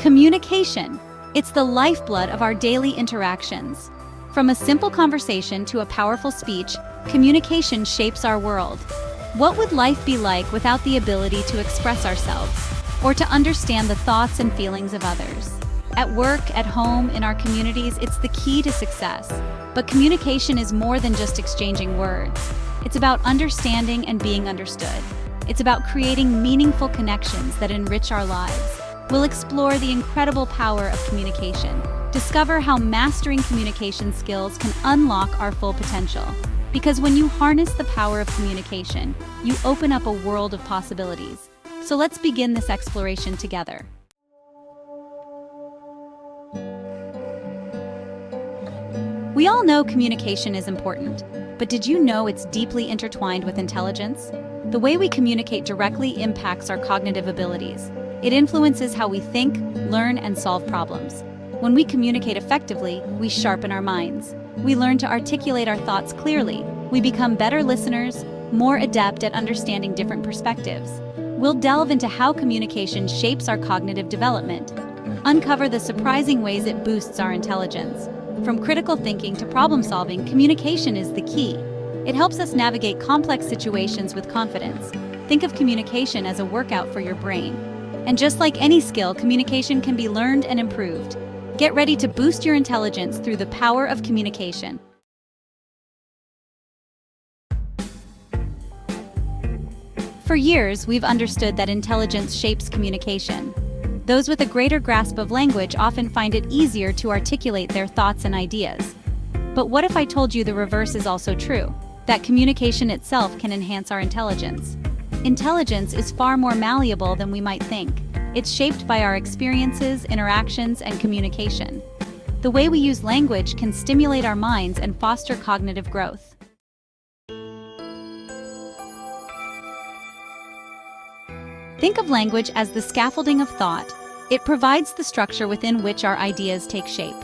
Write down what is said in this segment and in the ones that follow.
Communication. It's the lifeblood of our daily interactions. From a simple conversation to a powerful speech, communication shapes our world. What would life be like without the ability to express ourselves, or to understand the thoughts and feelings of others? At work, at home, in our communities, it's the key to success. But communication is more than just exchanging words. It's about understanding and being understood. It's about creating meaningful connections that enrich our lives. We'll explore the incredible power of communication, discover how mastering communication skills can unlock our full potential. Because when you harness the power of communication, you open up a world of possibilities. So let's begin this exploration together. We all know communication is important, but did you know it's deeply intertwined with intelligence? The way we communicate directly impacts our cognitive abilities. It influences how we think, learn, and solve problems. When we communicate effectively, we sharpen our minds. We learn to articulate our thoughts clearly. We become better listeners, more adept at understanding different perspectives. We'll delve into how communication shapes our cognitive development, uncover the surprising ways it boosts our intelligence. From critical thinking to problem solving, communication is the key. It helps us navigate complex situations with confidence. Think of communication as a workout for your brain. And just like any skill, communication can be learned and improved. Get ready to boost your intelligence through the power of communication. For years, we've understood that intelligence shapes communication. Those with a greater grasp of language often find it easier to articulate their thoughts and ideas. But what if I told you the reverse is also true? That communication itself can enhance our intelligence. Intelligence is far more malleable than we might think. It's shaped by our experiences, interactions, and communication. The way we use language can stimulate our minds and foster cognitive growth. Think of language as the scaffolding of thought. It provides the structure within which our ideas take shape.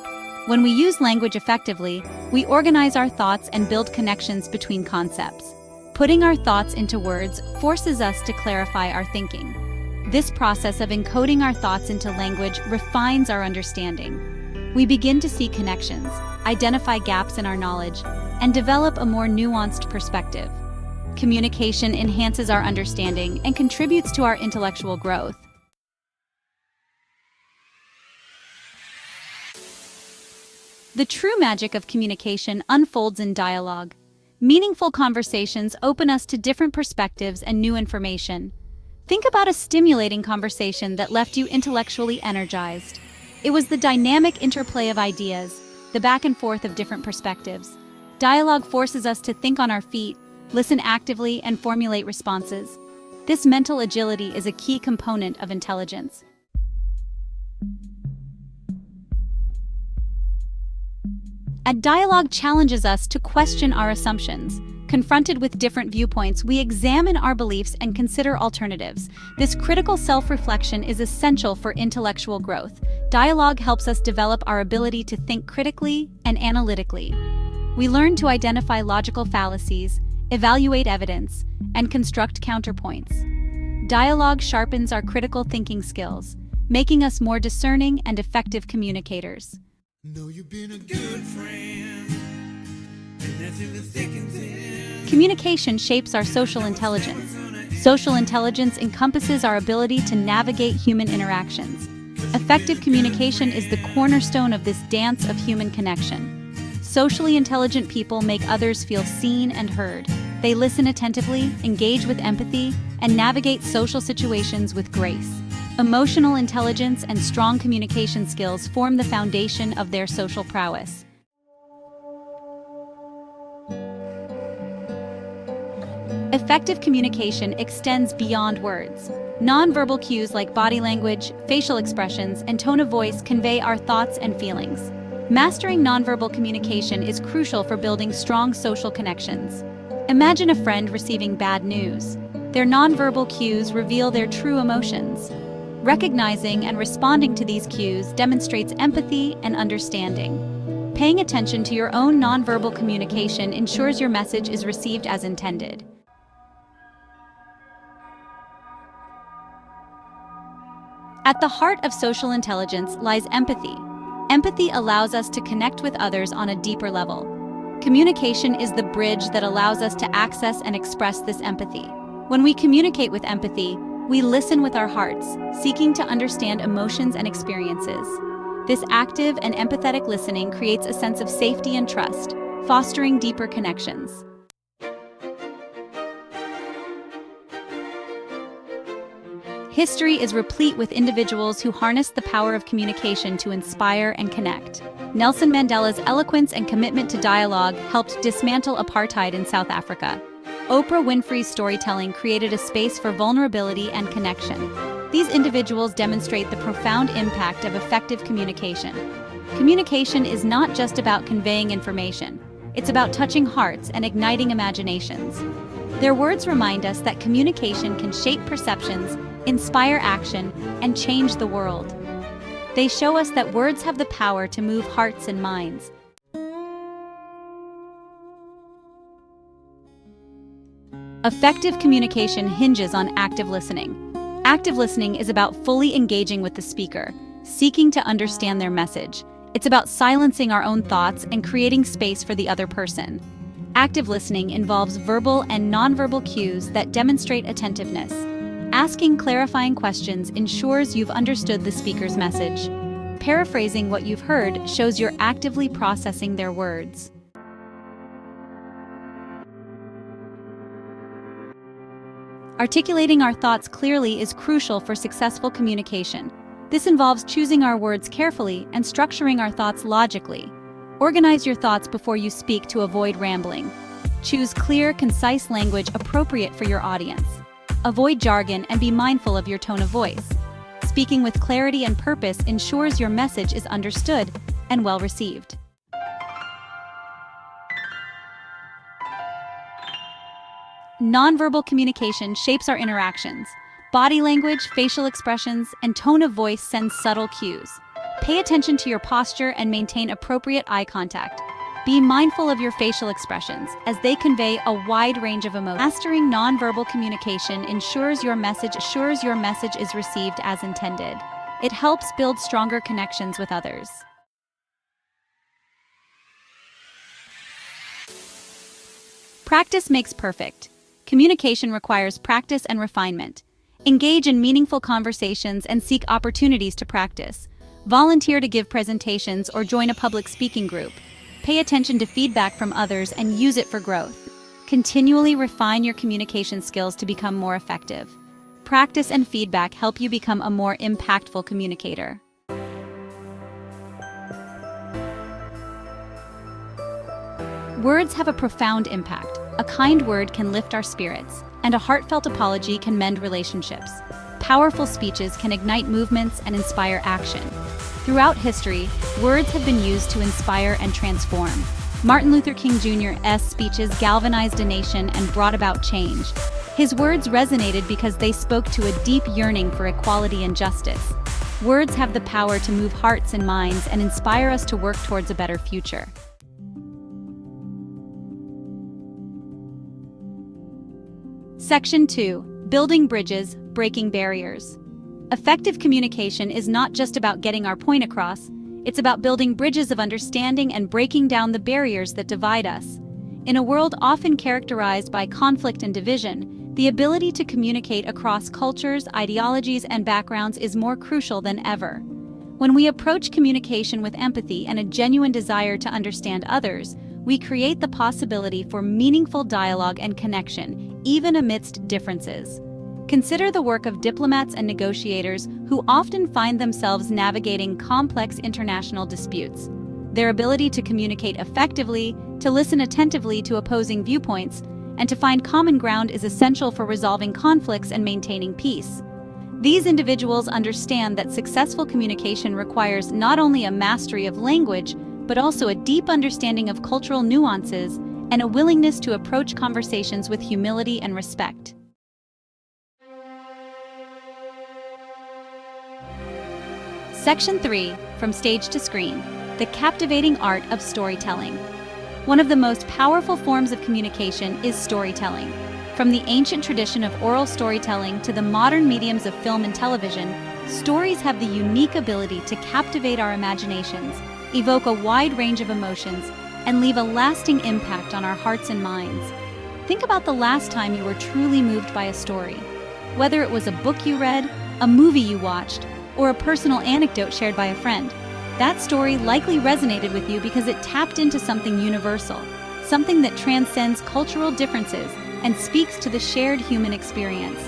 When we use language effectively, we organize our thoughts and build connections between concepts. Putting our thoughts into words forces us to clarify our thinking. This process of encoding our thoughts into language refines our understanding. We begin to see connections, identify gaps in our knowledge, and develop a more nuanced perspective. Communication enhances our understanding and contributes to our intellectual growth. The true magic of communication unfolds in dialogue. Meaningful conversations open us to different perspectives and new information. Think about a stimulating conversation that left you intellectually energized. It was the dynamic interplay of ideas, the back and forth of different perspectives. Dialogue forces us to think on our feet, listen actively, and formulate responses. This mental agility is a key component of intelligence. A dialogue challenges us to question our assumptions. Confronted with different viewpoints, we examine our beliefs and consider alternatives. This critical self-reflection is essential for intellectual growth. Dialogue helps us develop our ability to think critically and analytically. We learn to identify logical fallacies, evaluate evidence, and construct counterpoints. Dialogue sharpens our critical thinking skills, making us more discerning and effective communicators. Know you've been a good friend, and that's in the thick and thin. Communication shapes our social intelligence. Social intelligence encompasses our ability to navigate human interactions. Effective communication is the cornerstone of this dance of human connection. Socially intelligent people make others feel seen and heard. They listen attentively, engage with empathy, and navigate social situations with grace. Emotional intelligence and strong communication skills form the foundation of their social prowess. Effective communication extends beyond words. Nonverbal cues like body language, facial expressions, and tone of voice convey our thoughts and feelings. Mastering nonverbal communication is crucial for building strong social connections. Imagine a friend receiving bad news. Their nonverbal cues reveal their true emotions. Recognizing and responding to these cues demonstrates empathy and understanding. Paying attention to your own nonverbal communication ensures your message is received as intended. At the heart of social intelligence lies empathy. Empathy allows us to connect with others on a deeper level. Communication is the bridge that allows us to access and express this empathy. When we communicate with empathy, we listen with our hearts, seeking to understand emotions and experiences. This active and empathetic listening creates a sense of safety and trust, fostering deeper connections. History is replete with individuals who harnessed the power of communication to inspire and connect. Nelson Mandela's eloquence and commitment to dialogue helped dismantle apartheid in South Africa. Oprah Winfrey's storytelling created a space for vulnerability and connection. These individuals demonstrate the profound impact of effective communication. Communication is not just about conveying information. It's about touching hearts and igniting imaginations. Their words remind us that communication can shape perceptions, inspire action, and change the world. They show us that words have the power to move hearts and minds. Effective communication hinges on active listening. Active listening is about fully engaging with the speaker, seeking to understand their message. It's about silencing our own thoughts and creating space for the other person. Active listening involves verbal and nonverbal cues that demonstrate attentiveness. Asking clarifying questions ensures you've understood the speaker's message. Paraphrasing what you've heard shows you're actively processing their words. Articulating our thoughts clearly is crucial for successful communication. This involves choosing our words carefully and structuring our thoughts logically. Organize your thoughts before you speak to avoid rambling. Choose clear, concise language appropriate for your audience. Avoid jargon and be mindful of your tone of voice. Speaking with clarity and purpose ensures your message is understood and well received. Nonverbal communication shapes our interactions. Body language, facial expressions, and tone of voice send subtle cues. Pay attention to your posture and maintain appropriate eye contact. Be mindful of your facial expressions, as they convey a wide range of emotions. Mastering nonverbal communication ensures your message is received as intended. It helps build stronger connections with others. Practice makes perfect. Communication requires practice and refinement. Engage in meaningful conversations and seek opportunities to practice. Volunteer to give presentations or join a public speaking group. Pay attention to feedback from others and use it for growth. Continually refine your communication skills to become more effective. Practice and feedback help you become a more impactful communicator. Words have a profound impact. A kind word can lift our spirits, and a heartfelt apology can mend relationships. Powerful speeches can ignite movements and inspire action. Throughout history, words have been used to inspire and transform. Martin Luther King Jr.'s speeches galvanized a nation and brought about change. His words resonated because they spoke to a deep yearning for equality and justice. Words have the power to move hearts and minds and inspire us to work towards a better future. Section 2. Building bridges, breaking barriers. Effective communication is not just about getting our point across, it's about building bridges of understanding and breaking down the barriers that divide us. In a world often characterized by conflict and division, the ability to communicate across cultures, ideologies, and backgrounds is more crucial than ever. When we approach communication with empathy and a genuine desire to understand others, we create the possibility for meaningful dialogue and connection, even amidst differences. Consider the work of diplomats and negotiators who often find themselves navigating complex international disputes. Their ability to communicate effectively, to listen attentively to opposing viewpoints, and to find common ground is essential for resolving conflicts and maintaining peace. These individuals understand that successful communication requires not only a mastery of language, but also a deep understanding of cultural nuances and a willingness to approach conversations with humility and respect. Section 3, From Stage to Screen, the captivating art of storytelling. One of the most powerful forms of communication is storytelling. From the ancient tradition of oral storytelling to the modern mediums of film and television, Stories have the unique ability to captivate our imaginations, evoke a wide range of emotions, and leave a lasting impact on our hearts and minds. Think about the last time you were truly moved by a story. Whether it was a book you read, a movie you watched, or a personal anecdote shared by a friend, that story likely resonated with you because it tapped into something universal, something that transcends cultural differences and speaks to the shared human experience.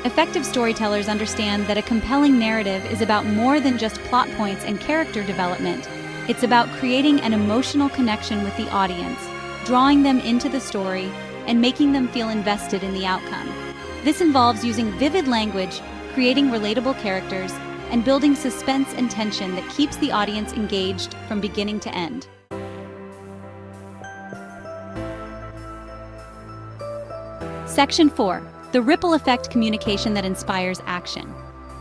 Effective storytellers understand that a compelling narrative is about more than just plot points and character development. It's about creating an emotional connection with the audience, drawing them into the story, and making them feel invested in the outcome. This involves using vivid language, creating relatable characters, and building suspense and tension that keeps the audience engaged from beginning to end. Section 4. The ripple effect communication that inspires action.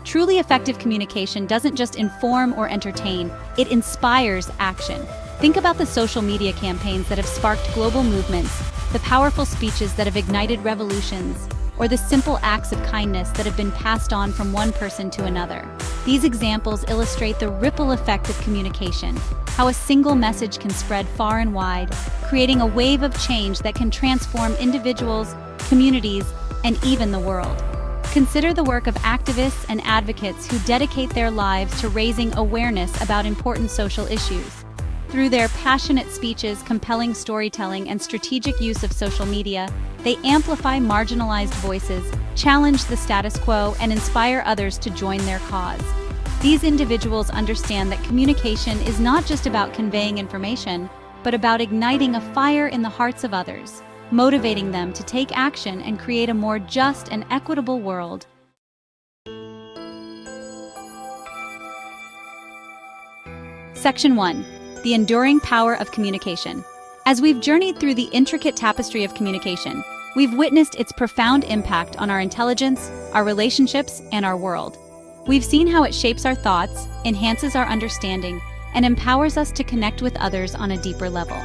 Truly effective communication doesn't just inform or entertain, it inspires action. Think about the social media campaigns that have sparked global movements, the powerful speeches that have ignited revolutions, or the simple acts of kindness that have been passed on from one person to another. These examples illustrate the ripple effect of communication, how a single message can spread far and wide, creating a wave of change that can transform individuals, communities, and even the world. Consider the work of activists and advocates who dedicate their lives to raising awareness about important social issues. Through their passionate speeches, compelling storytelling, and strategic use of social media, they amplify marginalized voices, challenge the status quo, and inspire others to join their cause. These individuals understand that communication is not just about conveying information, but about igniting a fire in the hearts of others, motivating them to take action and create a more just and equitable world. Section 1. The enduring power of communication. As we've journeyed through the intricate tapestry of communication, we've witnessed its profound impact on our intelligence, our relationships, and our world. We've seen how it shapes our thoughts, enhances our understanding, and empowers us to connect with others on a deeper level.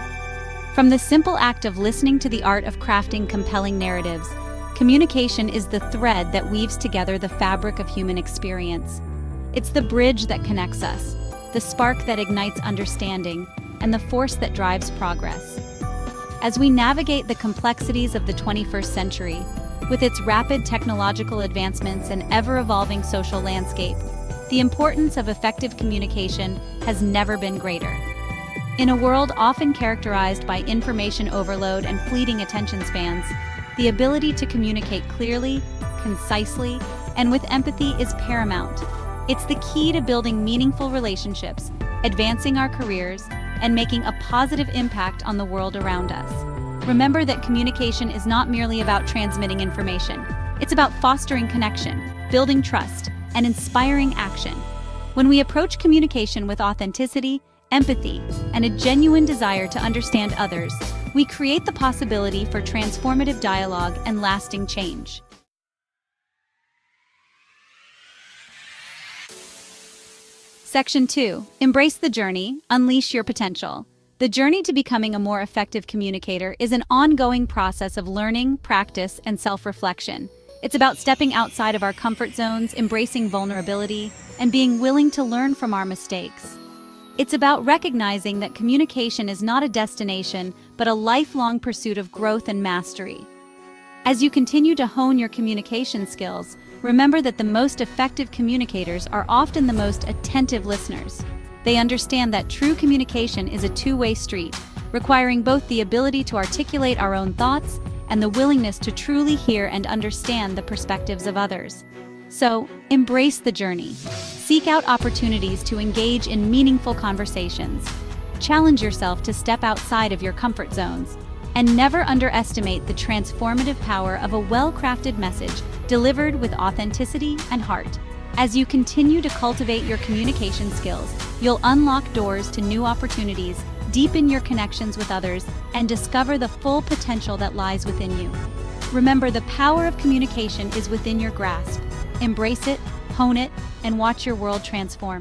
From the simple act of listening to the art of crafting compelling narratives, communication is the thread that weaves together the fabric of human experience. It's the bridge that connects us, the spark that ignites understanding, and the force that drives progress. As we navigate the complexities of the 21st century, with its rapid technological advancements and ever-evolving social landscape, the importance of effective communication has never been greater. In a world often characterized by information overload and fleeting attention spans, the ability to communicate clearly, concisely, and with empathy is paramount. It's the key to building meaningful relationships, advancing our careers, and making a positive impact on the world around us. Remember that communication is not merely about transmitting information. It's about fostering connection, building trust, and inspiring action. When we approach communication with authenticity, empathy, and a genuine desire to understand others, we create the possibility for transformative dialogue and lasting change. Section 2. Embrace the journey, unleash your potential. The journey to becoming a more effective communicator is an ongoing process of learning, practice, and self-reflection. It's about stepping outside of our comfort zones, embracing vulnerability, and being willing to learn from our mistakes. It's about recognizing that communication is not a destination, but a lifelong pursuit of growth and mastery. As you continue to hone your communication skills, remember that the most effective communicators are often the most attentive listeners. They understand that true communication is a two-way street, requiring both the ability to articulate our own thoughts and the willingness to truly hear and understand the perspectives of others. So, embrace the journey. Seek out opportunities to engage in meaningful conversations. Challenge yourself to step outside of your comfort zones. And never underestimate the transformative power of a well-crafted message delivered with authenticity and heart. As you continue to cultivate your communication skills, you'll unlock doors to new opportunities, deepen your connections with others, and discover the full potential that lies within you. Remember, the power of communication is within your grasp. Embrace it, hone it, and watch your world transform.